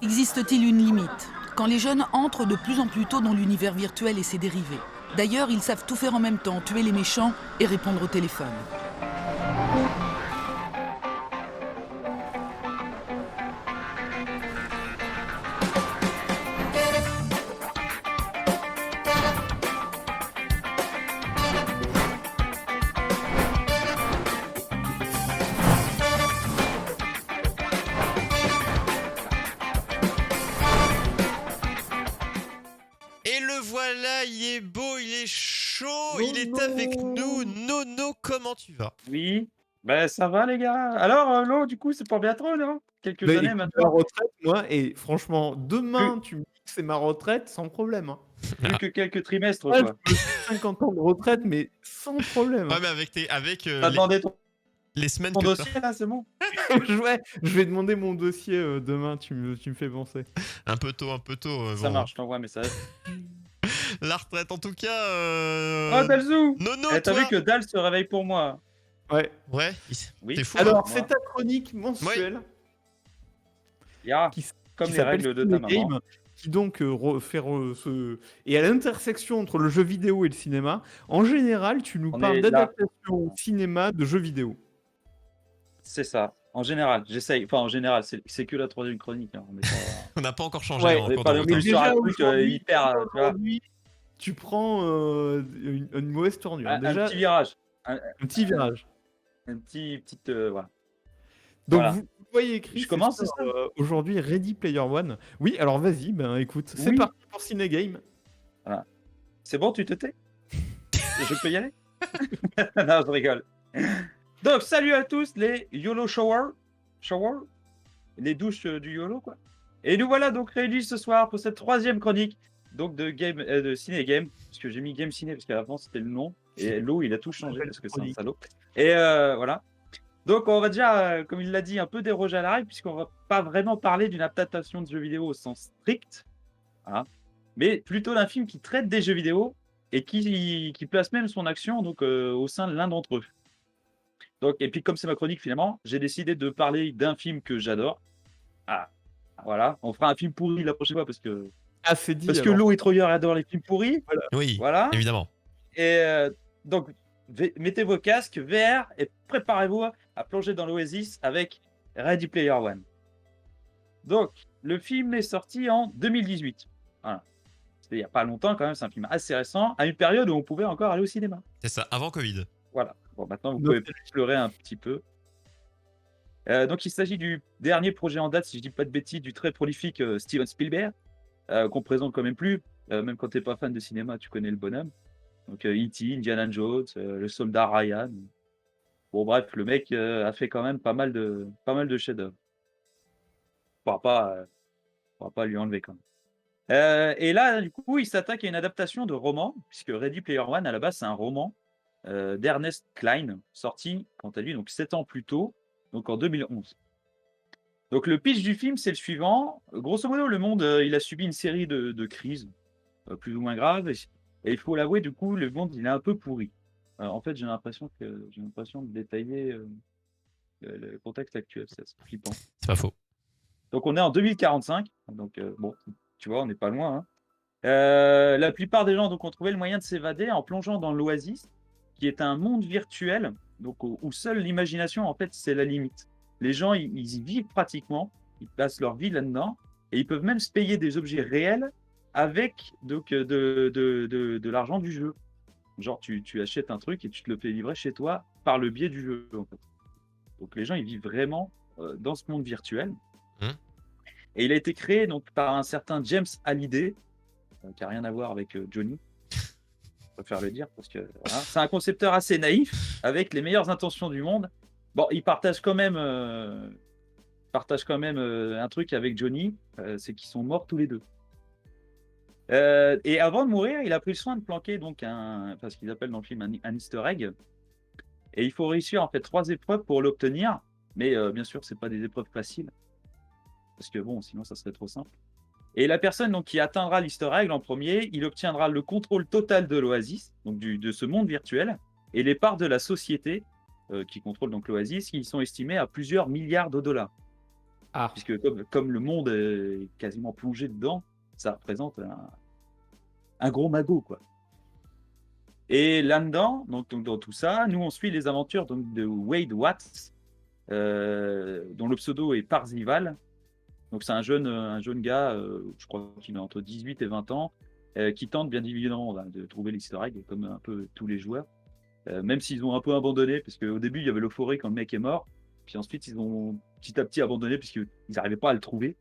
Existe-t-il une limite quand les jeunes entrent de plus en plus tôt dans l'univers virtuel et ses dérivés? D'ailleurs, ils savent tout faire en même temps, tuer les méchants et répondre au téléphone. Et le voilà, il est beau, il est chaud, il est Nono. avec nous. Nono, comment tu vas? Oui, ben ça va les gars. Alors, Lo, du coup, c'est pas bientôt, non? Quelques Bah, années écoute, à la maintenant. retraite, moi, et franchement, Plus, demain, tu me dis que c'est ma retraite, sans problème. Hein. plus que quelques trimestres, Moi, je quoi. me fais 50 ans de retraite, mais sans problème. Ouais, Hein. mais avec T'as demandé les semaines ton que t'as. dossier, là, c'est bon? Ouais, je vais demander mon dossier demain, tu me fais penser. Un peu tôt, Ça bon. marche, je t'envoie un message. La retraite, en tout cas. Oh, Dalzou! Nono, Eh, t'as toi. vu que Dal se réveille pour moi? Ouais. Ouais, Oui. t'es fou. Alors, moi. c'est ta chronique mensuelle Ya, qui comme qui les s'appelle règles de ta Ciné maman. Game, qui donc est à l'intersection entre le jeu vidéo et le cinéma. En général, tu nous On parles est là. d'adaptation au cinéma de jeux vidéo. C'est ça. En général, j'essaye. Enfin, en général, c'est que la troisième chronique. Hein. On n'est pas, On n'a pas encore changé Ouais, en on est cours pas de non route. plus Hein. sur un déjà truc aujourd'hui, hyper. Tu vois, tu prends une mauvaise tournure. un Déjà, petit virage. un petit virage. Un petite. Voilà. Donc, Voilà. vous voyez écrit Je c'est commence, sur, c'est ça? aujourd'hui Ready Player One. Oui, alors vas-y, ben écoute, c'est Oui. parti pour Ciné Game. C'est bon, tu te tais? Je peux y aller? Non, je rigole. Donc, salut à tous les YOLO Shower, les douches du YOLO, quoi. Et nous voilà donc réunis ce soir pour cette troisième chronique donc de Ciné Game, parce que j'ai mis Game Ciné parce qu'avant c'était le nom, et l'eau il a tout changé parce que c'est un salaud. Et voilà. Donc on va déjà, comme il l'a dit, un peu déroger à la règle, puisqu'on va pas vraiment parler d'une adaptation de jeu vidéo au sens strict, hein, mais plutôt d'un film qui traite des jeux vidéo et qui place même son action donc, au sein de l'un d'entre eux. Donc, et puis comme c'est ma chronique finalement, j'ai décidé de parler d'un film que j'adore. Ah, voilà, on fera un film pourri la prochaine fois parce que Ah, c'est dit. parce que alors. Lo et Troyer adore les films pourris. Oui, Voilà. évidemment. Et donc mettez vos casques VR et préparez-vous à plonger dans l'Oasis avec Ready Player One. Donc le film est sorti en 2018. Voilà. C'était il n'y a pas longtemps quand même, c'est un film assez récent, à une période où on pouvait encore aller au cinéma. C'est ça, avant Covid. Voilà. Bon, maintenant vous Donc, pouvez pleurer un petit peu. Donc il s'agit du dernier projet en date, si je dis pas de bêtises, du très prolifique Steven Spielberg, qu'on présente quand même plus. Même quand tu n'es pas fan de cinéma, tu connais le bonhomme. Donc E.T., Indiana Jones, le soldat Ryan. Bon bref, le mec a fait quand même pas mal de chefs-d'œuvre. On ne pourra pas lui enlever quand même. Et là, du coup, il s'attaque à une adaptation de roman, puisque Ready Player One, à la base, c'est un roman d'Ernest Cline, sorti, quant à lui, donc 7 ans plus tôt, donc en 2011. Donc le pitch du film, c'est le suivant. Grosso modo, le monde, il a subi une série de crises, plus ou moins graves, et il faut l'avouer, du coup, le monde, il est un peu pourri. En fait, j'ai l'impression de détailler le contexte actuel, c'est assez flippant. C'est pas faux. Donc on est en 2045, donc bon, tu vois, on n'est pas loin. Hein. La plupart des gens donc, ont trouvé le moyen de s'évader en plongeant dans l'Oasis, qui est un monde virtuel, donc où seule l'imagination, en fait, c'est la limite. Les gens, ils y vivent pratiquement, ils passent leur vie là-dedans, et ils peuvent même se payer des objets réels avec donc, de l'argent du jeu. Genre, tu achètes un truc et tu te le fais livrer chez toi par le biais du jeu, en fait. Donc les gens, ils vivent vraiment dans ce monde virtuel. Et il a été créé donc, par un certain James Hallyday, qui n'a rien à voir avec Johnny. Je préfère le dire parce que voilà. C'est un concepteur assez naïf, avec les meilleures intentions du monde. Bon, il partage quand même un truc avec Johnny, c'est qu'ils sont morts tous les deux. Et avant de mourir, il a pris le soin de planquer donc ce qu'ils appellent dans le film un easter egg. Et il faut réussir en fait 3 épreuves pour l'obtenir. Mais bien sûr, c'est pas des épreuves faciles. Parce que bon, sinon ça serait trop simple. Et la personne donc, qui atteindra l'easter egg en premier, il obtiendra le contrôle total de l'Oasis, donc de ce monde virtuel, et les parts de la société qui contrôle donc l'Oasis, qui sont estimées à plusieurs milliards de dollars. Ah, puisque comme le monde est quasiment plongé dedans, ça représente un gros magot, quoi. Et là-dedans, donc dans tout ça, nous on suit les aventures donc, de Wade Watts, dont le pseudo est Parzival. Donc c'est un jeune gars, je crois qu'il a entre 18 et 20 ans, qui tente bien évidemment de trouver l'easter egg, comme un peu tous les joueurs. Même s'ils ont un peu abandonné, parce qu'au début il y avait l'euphorie quand le mec est mort, puis ensuite ils ont petit à petit abandonné, puisqu'ils n'arrivaient pas à le trouver.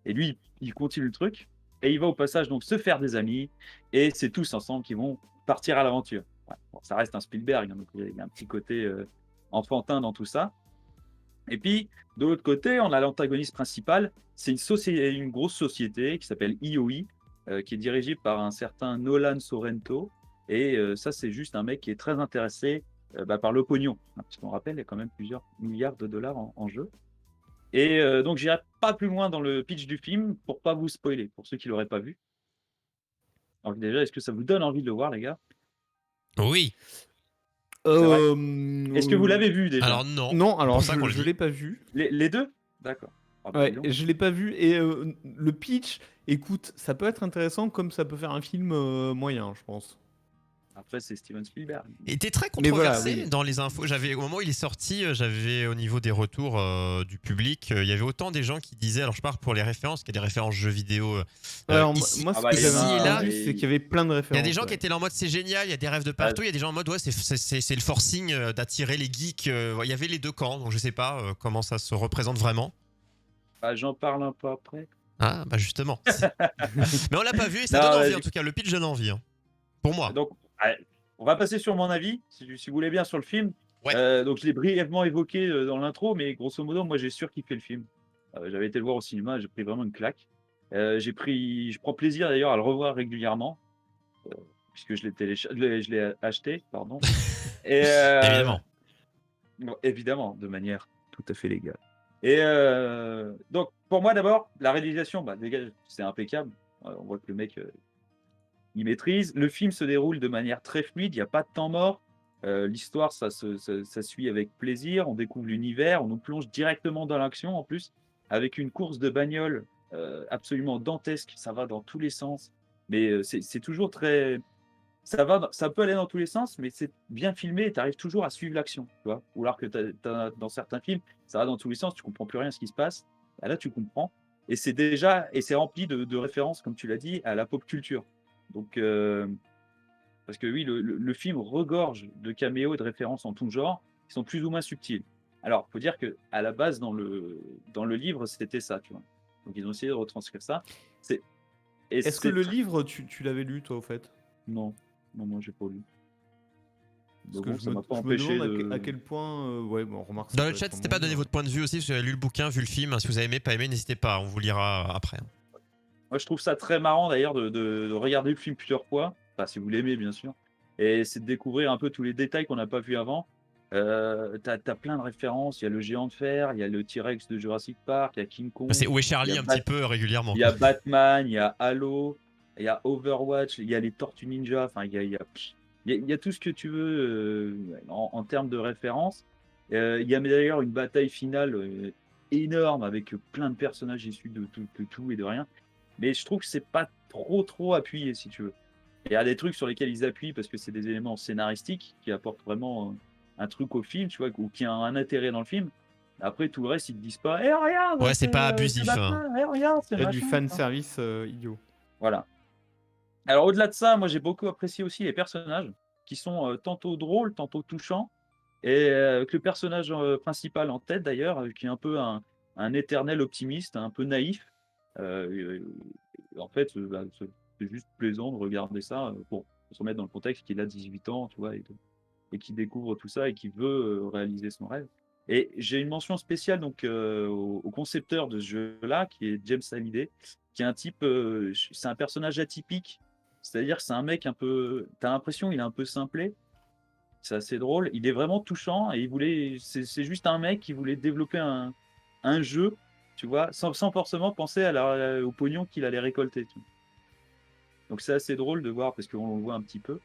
Et lui, il continue le truc, et il va au passage donc se faire des amis, et c'est tous ensemble qui vont partir à l'aventure. Ouais, bon, ça reste un Spielberg, hein, donc il y a un petit côté enfantin dans tout ça. Et puis, de l'autre côté, on a l'antagoniste principal. C'est une grosse société qui s'appelle IOI, qui est dirigée par un certain Nolan Sorrento. Et ça, c'est juste un mec qui est très intéressé par le pognon. Parce qu'on rappelle, il y a quand même plusieurs milliards de dollars en jeu. Et donc, j'irai pas plus loin dans le pitch du film pour pas vous spoiler, pour ceux qui l'auraient pas vu. Alors déjà, est-ce que ça vous donne envie de le voir, les gars? Oui. C'est vrai. euh, Est-ce que vous l'avez vu déjà? Alors non. non, C'est alors pour ça qu'on le je dit. l'ai pas vu. Les deux? D'accord. Ah bah, dis Ouais, donc. je l'ai pas vu et le pitch, écoute, ça peut être intéressant comme ça peut faire un film moyen, je pense. Après, c'est Steven Spielberg. Il était très Mais voilà, controversé oui. dans les infos. Au moment où il est sorti, j'avais au niveau des retours du public, il y avait autant des gens qui disaient, alors je pars pour les références, qu'il y a des références jeux vidéo Alors ici, moi, Ah ce bah, que il y j'avais en a ici et là. entendu, c'est qu'il y avait plein de Il y références. a des gens qui ouais. étaient là en mode c'est génial, il y a des rêves de Ah, partout, il y a des gens en mode ouais, c'est le forcing d'attirer les geeks. Il y avait les deux camps, donc je sais pas comment ça se représente vraiment. bah, j'en parle un peu après. Ah, bah justement. Mais on l'a pas vu et ça Non, donne envie vas-y. en tout cas. Le pitch donne envie. Hein. Pour moi. Donc, on va passer sur mon avis, si vous voulez bien, sur le film. Ouais. Donc, je l'ai brièvement évoqué dans l'intro, mais grosso modo, moi, j'ai surkiffé le film. J'avais été le voir au cinéma, j'ai pris vraiment une claque. Je prends plaisir d'ailleurs à le revoir régulièrement, puisque je l'ai acheté, pardon. Et Évidemment. bon, évidemment, de manière tout à fait légale. Et donc, pour moi, d'abord, la réalisation, bah, c'est impeccable. On voit que le mec, il maîtrise. Le film se déroule de manière très fluide, il n'y a pas de temps mort. L'histoire, ça suit avec plaisir. On découvre l'univers, on nous plonge directement dans l'action en plus, avec une course de bagnole absolument dantesque. Ça va dans tous les sens, mais c'est toujours très. Ça peut aller dans tous les sens, mais c'est bien filmé et tu arrives toujours à suivre l'action. Tu vois, ou alors que dans certains films, ça va dans tous les sens, tu comprends plus rien à ce qui se passe. Bah là, tu comprends. Et c'est rempli de références, comme tu l'as dit, à la pop culture. Donc, parce que oui, le film regorge de caméos et de références en tout genre, qui sont plus ou moins subtils. Alors, il faut dire qu'à la base, dans le livre, c'était ça, tu vois. Donc, ils ont essayé de retranscrire ça. C'est, et Est-ce que c'est le tr- livre, tu l'avais lu toi au fait? Non, non, j'ai pas lu. Parce Mais que bon, ça m'a pas je me empêché demande à de. quel point. Ouais, bon, remarque. Ça Dans peut le chat, être n'hésitez pas à donner moyen. votre point de vue aussi. Si vous avez lu le bouquin, vu le film, si vous avez aimé, pas aimé, n'hésitez pas. On vous lira après. Moi, je trouve ça très marrant d'ailleurs de regarder le film plusieurs fois. Enfin, si vous l'aimez, bien sûr. Et c'est de découvrir un peu tous les détails qu'on n'a pas vus avant. T'as plein de références. Il y a le géant de fer, il y a le T-Rex de Jurassic Park, il y a King Kong, C'est Où est il y Charlie a, un petit peu régulièrement. il y a Batman, il y a Halo, il y a Overwatch, il y a les Tortues Ninja. Enfin, il y a tout ce que tu veux en termes de références. Il y a d'ailleurs une bataille finale énorme avec plein de personnages issus de tout et de rien. Mais je trouve que c'est pas trop appuyé, si tu veux. Il y a des trucs sur lesquels ils appuient parce que c'est des éléments scénaristiques qui apportent vraiment un truc au film, tu vois, ou qui a un intérêt dans le film. Après, tout le reste, ils te disent pas, eh regarde, Ouais, c'est pas c'est abusif. Batman, eh regarde, c'est Il y a du machin. fan service idiot. Voilà. Alors, au-delà de ça, moi, j'ai beaucoup apprécié aussi les personnages qui sont tantôt drôles, tantôt touchants. Et avec le personnage principal en tête, d'ailleurs, qui est un peu un éternel optimiste, un peu naïf. En fait, c'est juste plaisant de regarder ça pour se remettre dans le contexte qu'il a 18 ans, tu vois, et qui découvre tout ça et qui veut réaliser son rêve. Et j'ai une mention spéciale donc au concepteur de ce jeu-là, qui est James Hallyday, qui est un type, c'est un personnage atypique, c'est-à-dire que c'est un mec un peu, t'as l'impression qu'il est un peu simplé, c'est assez drôle, il est vraiment touchant et c'est juste un mec qui voulait développer un jeu, tu vois, sans forcément penser au pognon qu'il allait récolter. Tu vois. Donc c'est assez drôle de voir parce qu'on le voit un petit peu.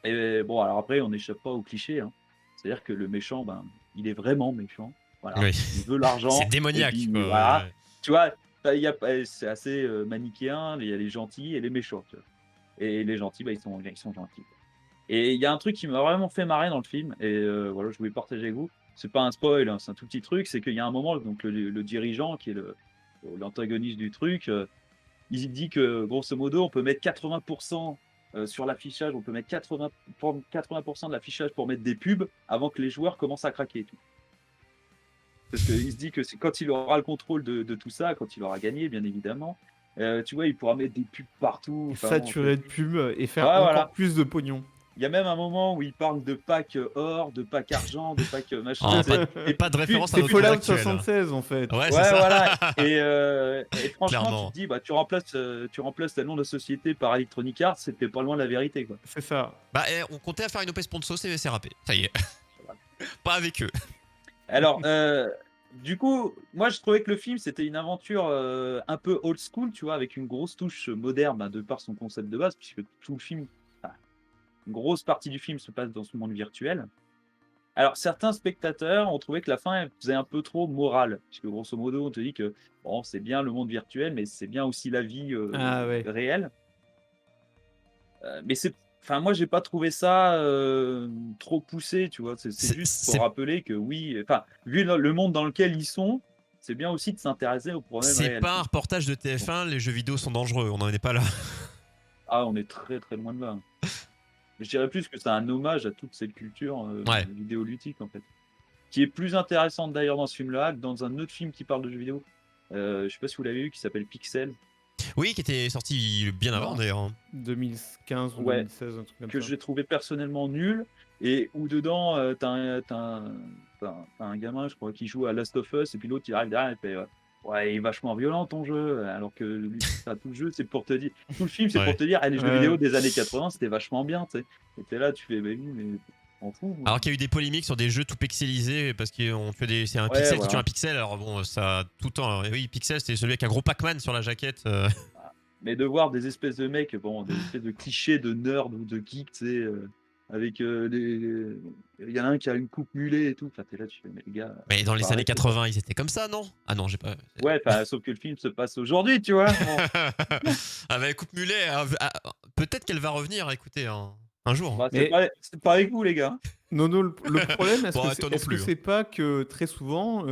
Et bon, alors après, on n'échappe pas au cliché. Hein. C'est-à-dire que le méchant, ben, il est vraiment méchant. Voilà. Oui. Il veut l'argent. C'est Et démoniaque. puis, Quoi. voilà. Ouais. Tu vois, c'est assez manichéen. Il y a les gentils et les méchants. Tu vois. Et les gentils, bah, ils sont gentils. Et il y a un truc qui m'a vraiment fait marrer dans le film, et voilà, je voulais partager avec vous. C'est pas un spoil, hein, c'est un tout petit truc. C'est qu'il y a un moment, donc le dirigeant, qui est l'antagoniste du truc, il dit que grosso modo, on peut mettre 80% sur l'affichage, on peut mettre 80% de l'affichage pour mettre des pubs avant que les joueurs commencent à craquer. Et tout. Parce qu'il se dit que c'est quand il aura le contrôle de tout ça, quand il aura gagné, bien évidemment, tu vois, il pourra mettre des pubs partout. Enfin, bon, Saturer de pubs et faire ouais, encore voilà. plus de pognon. Il y a même un moment où il parle de pack or, de pack argent, de pack machin. Oh, Et pas de référence à C'est notre Fallout monde actuel. 76 en fait. Ouais, ouais, c'est ça. voilà. Et franchement, Clairement. tu te dis, bah, tu remplaces le nom de la société par Electronic Arts, c'était pas loin de la vérité, quoi. C'est ça. Bah, on comptait à faire une OP sponsor, c'est râpé. Ça y est. Pas avec eux. Alors, du coup, moi, je trouvais que le film, c'était une aventure un peu old school, tu vois, avec une grosse touche moderne, bah, de par son concept de base, puisque tout le film, enfin, une grosse partie du film se passe dans ce monde virtuel. Alors, certains spectateurs ont trouvé que la fin elle faisait un peu trop morale, puisque grosso modo, on te dit que bon, c'est bien le monde virtuel, mais c'est bien aussi la vie Ah ouais. réelle. Mais enfin, moi, j'ai pas trouvé ça trop poussé, tu vois. C'est juste pour rappeler que oui, enfin, vu le monde dans lequel ils sont, c'est bien aussi de s'intéresser aux problèmes C'est réels. pas un reportage de TF1, les jeux vidéo sont dangereux, on n'en est pas là. Ah, on est très très loin de là. Je dirais plus que c'est un hommage à toute cette culture Ouais. vidéoludique, en fait. Qui est plus intéressante d'ailleurs dans ce film-là que dans un autre film qui parle de jeux vidéo. Je sais pas si vous l'avez vu, qui s'appelle Pixel. Oui, qui était sorti bien avant Non. d'ailleurs. 2015 ou Ouais, 2016, un truc comme que ça. j'ai trouvé personnellement nul, et où dedans, t'as un gamin, je crois, qui joue à Last of Us, et puis l'autre, il arrive derrière et fait ouais, il est vachement violent ton jeu, alors que lui, tout le jeu, c'est pour te dire, tout le film, c'est Ouais. pour te dire, les jeux Ouais. vidéo des années 80, c'était vachement bien, tu sais. Et t'es là, tu fais, bah oui, mais on fout. moi. Alors qu'il y a eu des polémiques sur des jeux tout pixelisés parce qu'on fait des. C'est un Ouais, pixel qui voilà. tue un pixel. Alors bon, ça tout le temps. Oui, pixel, c'était celui avec un gros Pac-Man sur la jaquette. Mais de voir des espèces de mecs, bon, des espèces de clichés de nerds ou de geeks, tu sais, avec des. Il y en a un qui a une coupe mulet et tout. Enfin, t'es là, tu fais, mais les gars. Mais dans les faut années arrêter, quoi. 80, ils étaient comme ça, non? Ah non, j'ai pas. Ouais, sauf que le film se passe aujourd'hui, tu vois. Bon. Ah bah coupe mulet, peut-être qu'elle va revenir, écoutez, un jour. Bah, Mais- c'est pas avec vous, les gars. Non, non, le problème, est-ce Bon, que toi c'est non est-ce plus, que hein. c'est pas que très souvent,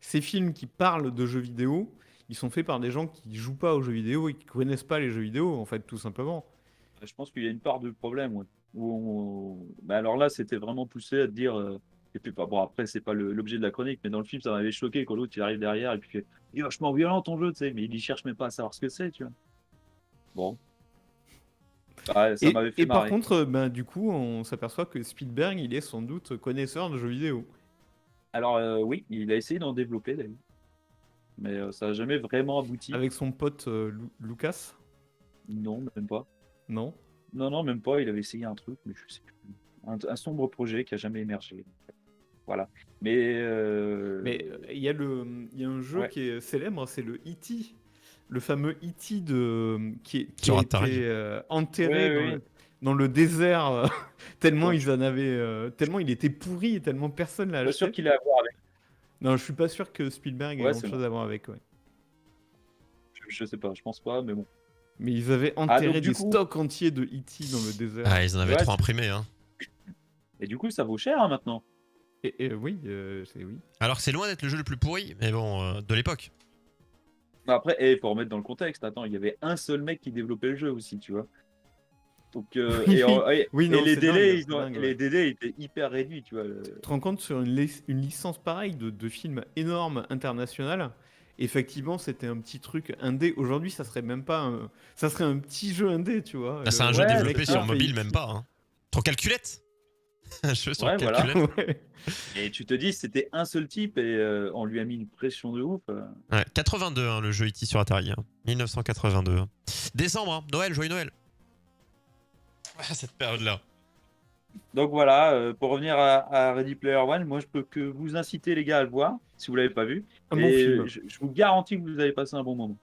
ces films qui parlent de jeux vidéo, ils sont faits par des gens qui jouent pas aux jeux vidéo et qui connaissent pas les jeux vidéo, en fait, tout simplement. Je pense qu'il y a une part de problème, ouais. Bah, alors là, c'était vraiment poussé à te dire. Et puis, bon, après, c'est pas l'objet de la chronique, mais dans le film, ça m'avait choqué quand l'autre il arrive derrière et puis il est vachement violent ton jeu, tu sais, mais il y cherche même pas à savoir ce que c'est, tu vois. Bon. Ouais, ça m'avait fait Et par marrer. contre, ben, du coup, on s'aperçoit que Spielberg, il est sans doute connaisseur de jeux vidéo. Alors, oui, il a essayé d'en développer d'ailleurs, mais ça n'a jamais vraiment abouti. Avec son pote Lucas, Non, même pas. non? Non, même pas. Il avait essayé un truc, mais je sais plus. Un sombre projet qui a jamais émergé. Voilà. Mais Il y a un jeu Ouais. qui est célèbre, c'est le E.T. Le fameux E.T. qui Sur a Atari. été enterré Ouais, dans le désert tellement Ouais. ils en avaient, tellement il était pourri et tellement personne l'a pas sûr acheté. qu'il a à voir avec. Non, je suis pas sûr que Spielberg ait Ouais, grand c'est chose à voir avec. Ouais. Je sais pas, je pense pas, mais bon. Mais ils avaient donc, enterré du des coup- stocks entiers de E.T. dans le désert. Ah, ils en avaient Ouais, trop c'est- imprimé, hein. Et du coup, ça vaut cher hein, maintenant. Et oui, c'est oui. Alors que c'est loin d'être le jeu le plus pourri, mais bon, de l'époque. Après, il faut remettre dans le contexte. Attends, il y avait un seul mec qui développait le jeu aussi, tu vois. Donc, Oui, non, les c'est délais, dingue, c'est dingue, les ouais. délais étaient hyper réduits, tu vois. Tu te rends compte sur une licence pareille de films énormes international, effectivement c'était un petit truc indé. Aujourd'hui ça serait même pas ça serait un petit jeu indé, tu vois. Là, c'est un Le- jeu Ouais, développé c'est sur ça. mobile, même pas. Hein. Sur calculette. Un jeu sur Ouais, voilà. calculette. Ouais. Et tu te dis, c'était un seul type et on lui a mis une pression de ouf. Ouais, 82, hein, le jeu E.T. sur Atari. Hein. 1982. Hein. Décembre, hein. Noël, joyeux Noël. Ah, cette période-là. Donc voilà, pour revenir à Ready Player One, moi je peux que vous inciter les gars à le voir, si vous l'avez pas vu. Un bon Et film. je vous garantis que vous avez passé un bon moment.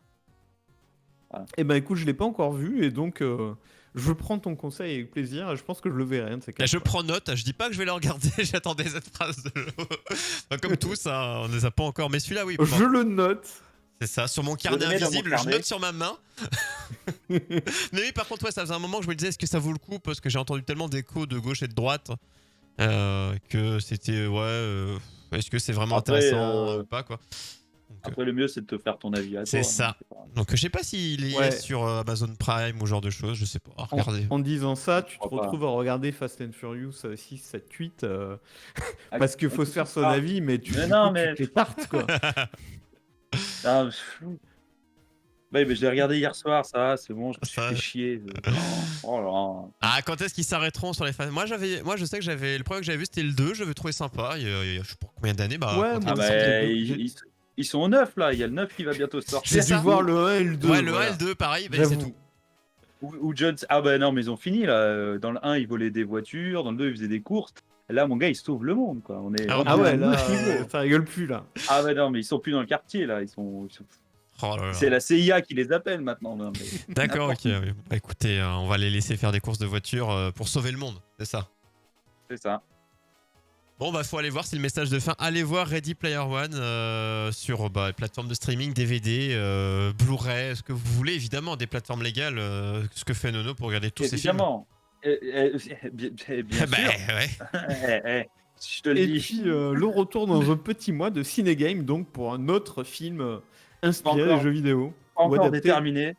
Eh ben écoute, je l'ai pas encore vu et donc Je prends ton conseil avec plaisir et je pense que je le verrai. Un de ces Là, quatre. je prends note, je dis pas que je vais le regarder, j'attendais cette phrase de Enfin, comme tous, hein, on ne les a pas encore, mais celui-là, oui. Je le note. C'est ça, sur mon le carnet mets dans mon invisible, je carnet. note sur ma main. Mais oui, par contre, ouais, ça faisait un moment que je me disais, est-ce que ça vaut le coup? Parce que j'ai entendu tellement d'échos de gauche et de droite que c'était, est-ce que c'est vraiment Après, intéressant ou pas, quoi. Donc, Après, le mieux, c'est de te faire ton avis à toi. c'est hein, ça. c'est pas- Donc, je sais pas s'il est Ouais. sur Amazon Prime ou ce genre de choses, je sais pas. En, Regardez. en disant ça, tu te crois pas. retrouves à regarder Fast and Furious 6, 7, 8 Ah, parce qu'il faut se faire son ah, avis, mais tu mais du non, coup, mais- tu t'étartes quoi. Ah, ouais, mais je l'ai regardé hier soir, ça va, c'est bon, je me suis Ça- fait chier. Oh là là. Ah, quand est-ce qu'ils s'arrêteront sur les fans? Moi, je sais que j'avais. Le premier que j'avais vu, c'était le 2, j'avais trouvé sympa. Je sais pas combien d'années, bah. Ouais, quand moi Ah il aussi, est sorti. bah, j'ai- ils sont au 9 là, il y a le 9 qui va bientôt sortir. C'est J'ai ça. dû voir le 1 et le 2. Ouais, le 1 voilà. et le 2, pareil, bah, J'avoue. c'est tout. Ou Jones. Ah bah non, mais ils ont fini là. Dans le 1, ils volaient des voitures, dans le 2, ils faisaient des courses. Là, mon gars, ils sauvent le monde quoi. On est Ah ouais. Ah vraiment ouais, à un là, autre niveau. ça rigole plus là. Ah bah non, mais ils sont plus dans le quartier là, ils sont... Oh là là. C'est la CIA qui les appelle maintenant. Non, mais... D'accord, ok. n'importe Oui. Bah, écoutez, on va les laisser faire des courses de voiture pour sauver le monde, c'est ça. C'est ça. Bon, bah, faut aller voir, c'est le message de fin. Allez voir Ready Player One sur les plateformes de streaming, DVD, Blu-ray, ce que vous voulez, évidemment, des plateformes légales, ce que fait Nono pour regarder tous ces films. Évidemment. Bien Bah, sûr. ouais. Je te le Et dis. puis le retour dans un petit mois de Cinégame, donc pour un autre film inspiré Encore- des jeux vidéo. Pas ou encore adapté. déterminé.